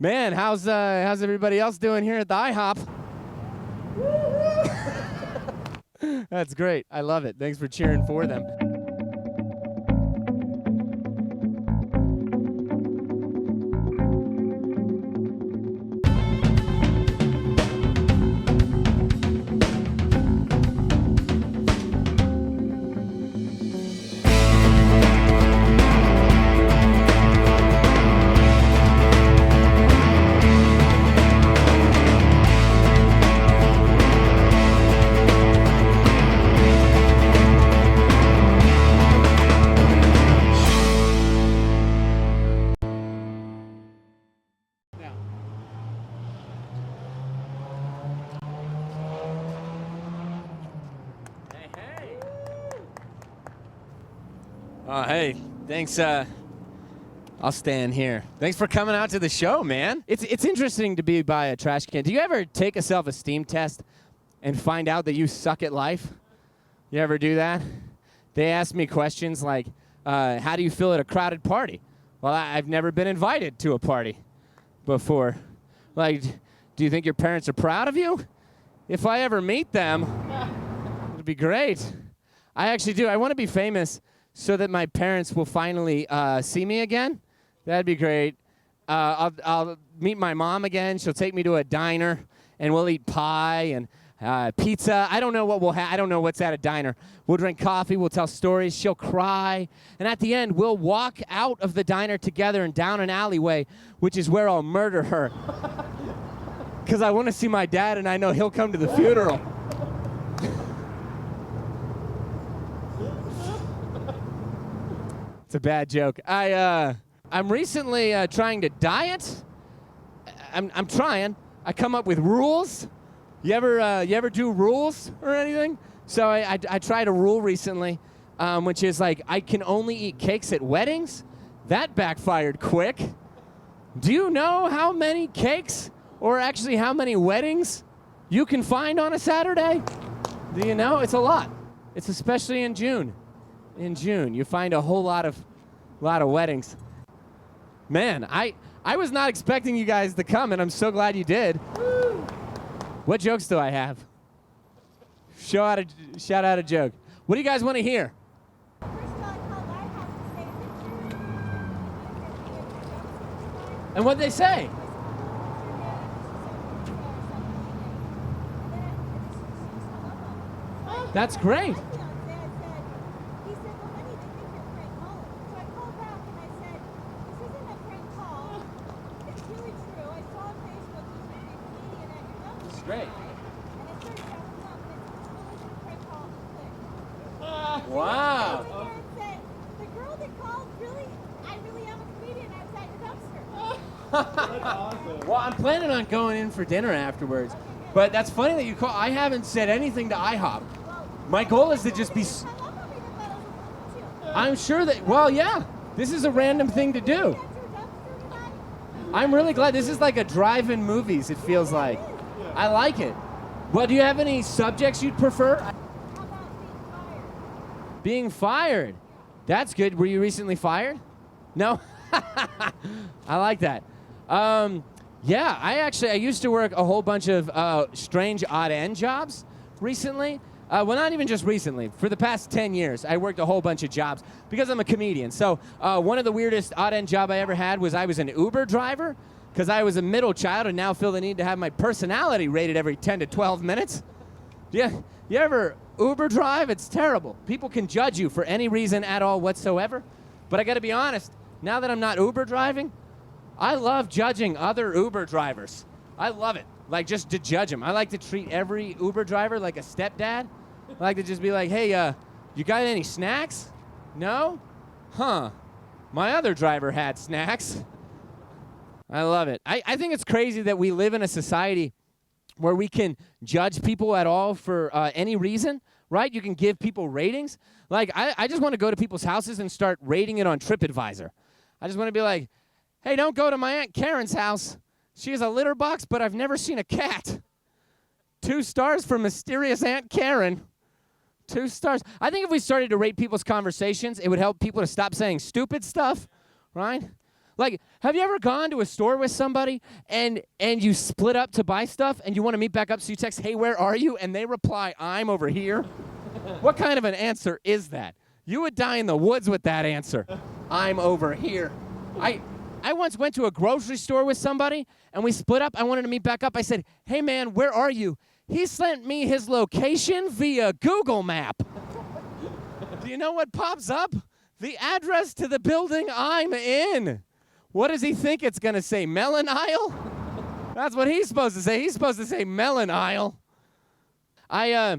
Man, how's everybody else doing here at the IHOP? That's great. I love it. Thanks for cheering for them. Hey, thanks. I'll stand here. Thanks for coming out to the show, man. It's interesting to be by a trash can. Do you ever take a self-esteem test and find out that you suck at life? You ever do that? They ask me questions like, how do you feel at a crowded party? Well, I've never been invited to a party before. Like, do you think your parents are proud of you? If I ever meet them, it'd be great. I actually do. I want to be famous so that my parents will finally see me again. That'd be great. I'll meet my mom again. She'll take me to a diner, and we'll eat pie and pizza. I don't know what we'll have. I don't know what's at a diner. We'll drink coffee. We'll tell stories. She'll cry. And at the end, we'll walk out of the diner together and down an alleyway, which is where I'll murder her. Because I want to see my dad, and I know he'll come to the funeral. It's a bad joke. I'm recently trying to diet. I'm trying. I come up with rules. You ever do rules or anything? So I tried a rule recently, which is like I can only eat cakes at weddings. That backfired quick. Do you know how many cakes or actually how many weddings you can find on a Saturday? Do you know? It's a lot. It's especially in June. In June, you find a whole lot of weddings. Man, I was not expecting you guys to come, and I'm so glad you did. Woo. What jokes do I have? Shout out a joke. What do you guys want to hear? And what'd they say? That's great. Great. Wow. The girl that called, I really am a comedian outside the dumpster. That's awesome. Well, I'm planning on going in for dinner afterwards. But that's funny that you call. I haven't said anything to IHOP. My goal is to just be. I'm sure that, well, yeah, this is a random thing to do. I'm really glad. This is like a drive-in movies, it feels like. I like it. Well, do you have any subjects you'd prefer? How about Being fired. That's good. Were you recently fired? No? I like that. Yeah, I used to work a whole bunch of strange odd-end jobs recently. Well, not even just recently. For the past 10 years, I worked a whole bunch of jobs because I'm a comedian. So one of the weirdest odd-end job I ever had was I was an Uber driver. Because I was a middle child and now feel the need to have my personality rated every 10 to 12 minutes. Yeah, you ever Uber drive? It's terrible. People can judge you for any reason at all whatsoever. But I got to be honest, now that I'm not Uber driving, I love judging other Uber drivers. I love it. Like, just to judge them. I like to treat every Uber driver like a stepdad. I like to just be like, hey, you got any snacks? No? Huh. My other driver had snacks. I love it. I think it's crazy that we live in a society where we can judge people at all for any reason, right? You can give people ratings. Like, I just want to go to people's houses and start rating it on TripAdvisor. I just want to be like, hey, don't go to my Aunt Karen's house. She has a litter box, but I've never seen a cat. 2 stars for mysterious Aunt Karen. 2 stars. I think if we started to rate people's conversations, it would help people to stop saying stupid stuff, right? Like, have you ever gone to a store with somebody and you split up to buy stuff and you want to meet back up, so you text, hey, where are you? And they reply, I'm over here. What kind of an answer is that? You would die in the woods with that answer. I'm over here. I once went to a grocery store with somebody and we split up. I wanted to meet back up. I said, hey, man, where are you? He sent me his location via Google Map. Do you know what pops up? The address to the building I'm in. What does he think it's going to say, melon aisle? That's what he's supposed to say. He's supposed to say melon aisle. I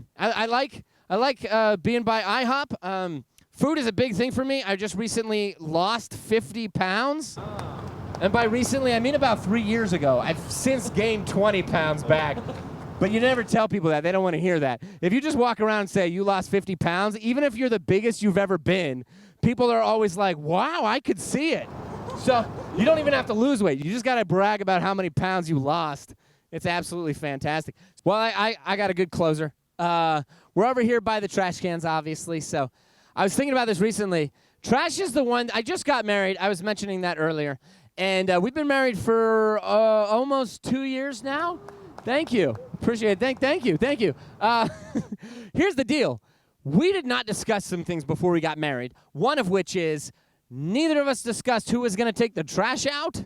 like being by IHOP. Food is a big thing for me. I just recently lost 50 pounds. And by recently, I mean about 3 years ago. I've since gained 20 pounds back. But you never tell people that. They don't want to hear that. If you just walk around and say you lost 50 pounds, even if you're the biggest you've ever been, people are always like, wow, I could see it. So you don't even have to lose weight. You just got to brag about how many pounds you lost. It's absolutely fantastic. Well, I got a good closer. We're over here by the trash cans, obviously. So I was thinking about this recently. Trash is the one. I just got married. I was mentioning that earlier. And we've been married for almost 2 years now. Thank you. Appreciate it. Thank you. Here's the deal. We did not discuss some things before we got married, one of which is neither of us discussed who was going to take the trash out.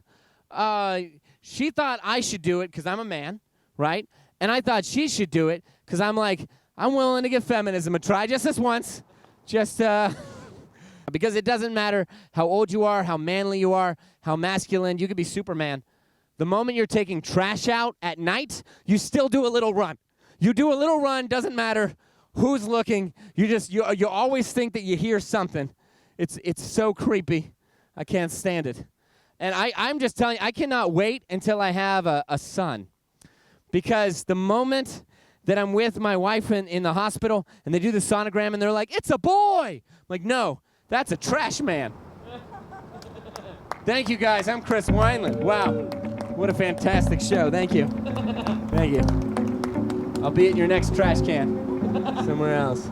She thought I should do it because I'm a man, right? And I thought she should do it because I'm willing to give feminism a try just this once. Just because it doesn't matter how old you are, how manly you are, how masculine. You could be Superman. The moment you're taking trash out at night, you still do a little run. You do a little run, doesn't matter who's looking. You always think that you hear something. It's so creepy. I can't stand it. And I'm just telling you, I cannot wait until I have a son. Because the moment that I'm with my wife in the hospital and they do the sonogram and they're like, it's a boy. I'm like, no, that's a trash man. Thank you, guys. I'm Chris Wineland. Wow. What a fantastic show. Thank you. Thank you. I'll be at your next trash can somewhere else.